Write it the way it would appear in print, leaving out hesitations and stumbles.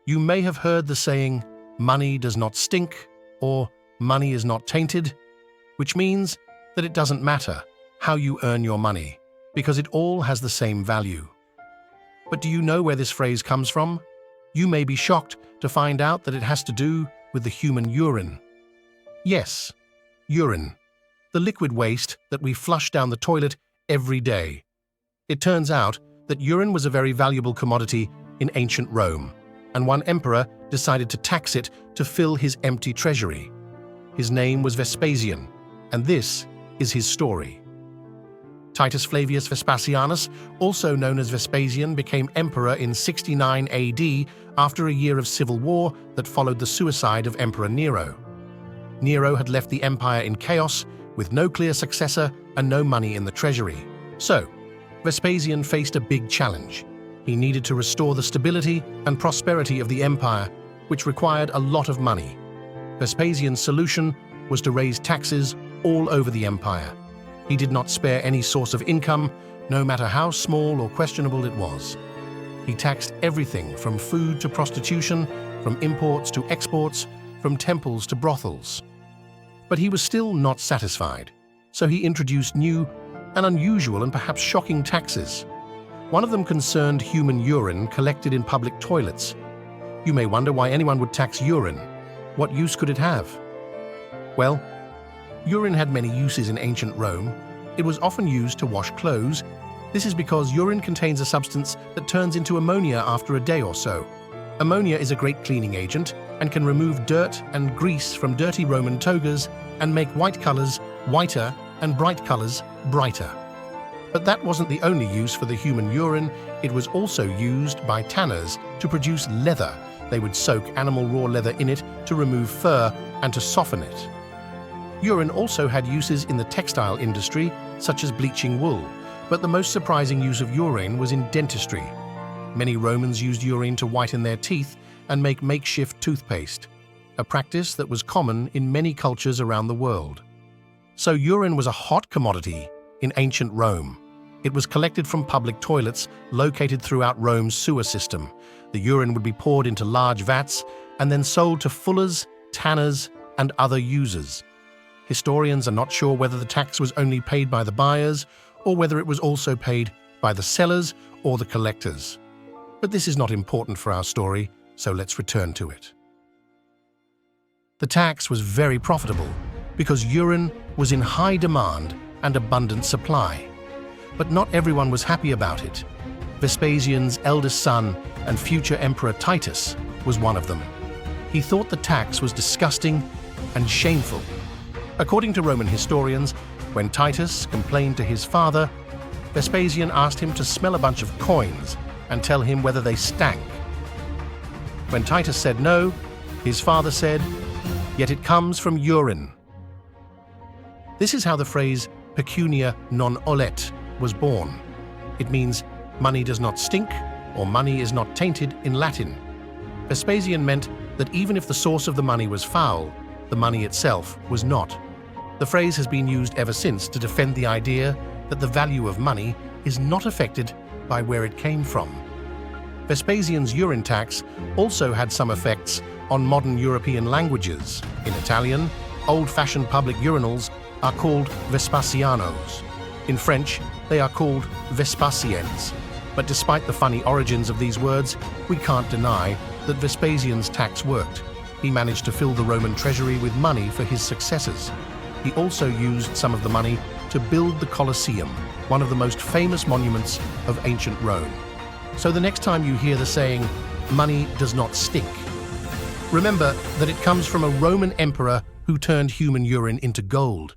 You may have heard the saying, money does not stink, or money is not tainted, which means that it doesn't matter how you earn your money, because it all has the same value. But do you know where this phrase comes from? You may be shocked to find out that it has to do with the human urine. Yes, urine, the liquid waste that we flush down the toilet every day. It turns out that urine was a very valuable commodity in ancient Rome, and one emperor decided to tax it to fill his empty treasury. His name was Vespasian, and this is his story. Titus Flavius Vespasianus, also known as Vespasian, became emperor in 69 AD after a year of civil war that followed the suicide of Emperor Nero. Nero had left the empire in chaos, with no clear successor and no money in the treasury. So, Vespasian faced a big challenge. He needed to restore the stability and prosperity of the empire, which required a lot of money. Vespasian's solution was to raise taxes all over the empire. He did not spare any source of income, no matter how small or questionable it was. He taxed everything from food to prostitution, from imports to exports, from temples to brothels. But he was still not satisfied, so he introduced new and unusual and perhaps shocking taxes. One of them concerned human urine collected in public toilets. You may wonder why anyone would tax urine. What use could it have? Well, urine had many uses in ancient Rome. It was often used to wash clothes. This is because urine contains a substance that turns into ammonia after a day or so. Ammonia is a great cleaning agent and can remove dirt and grease from dirty Roman togas and make white colors whiter and bright colors brighter. But that wasn't the only use for the human urine. It was also used by tanners to produce leather. They would soak animal raw leather in it to remove fur and to soften it. Urine also had uses in the textile industry, such as bleaching wool, but the most surprising use of urine was in dentistry. Many Romans used urine to whiten their teeth and make makeshift toothpaste, a practice that was common in many cultures around the world. So urine was a hot commodity in ancient Rome. It was collected from public toilets located throughout Rome's sewer system. The urine would be poured into large vats and then sold to fullers, tanners, and other users. Historians are not sure whether the tax was only paid by the buyers or whether it was also paid by the sellers or the collectors. But this is not important for our story, so let's return to it. The tax was very profitable because urine was in high demand and abundant supply. But not everyone was happy about it. Vespasian's eldest son and future emperor Titus was one of them. He thought the tax was disgusting and shameful. According to Roman historians, when Titus complained to his father, Vespasian asked him to smell a bunch of coins and tell him whether they stank. When Titus said no, his father said, "Yet it comes from urine." This is how the phrase pecunia non olet was born. It means money does not stink or money is not tainted in Latin. Vespasian meant that even if the source of the money was foul, the money itself was not. The phrase has been used ever since to defend the idea that the value of money is not affected by where it came from. Vespasian's urine tax also had some effects on modern European languages. In Italian, old-fashioned public urinals are called Vespasianos. In French, they are called Vespasiens. But despite the funny origins of these words, we can't deny that Vespasian's tax worked. He managed to fill the Roman treasury with money for his successors. He also used some of the money to build the Colosseum, one of the most famous monuments of ancient Rome. So the next time you hear the saying, "money does not stink," remember that it comes from a Roman emperor who turned human urine into gold.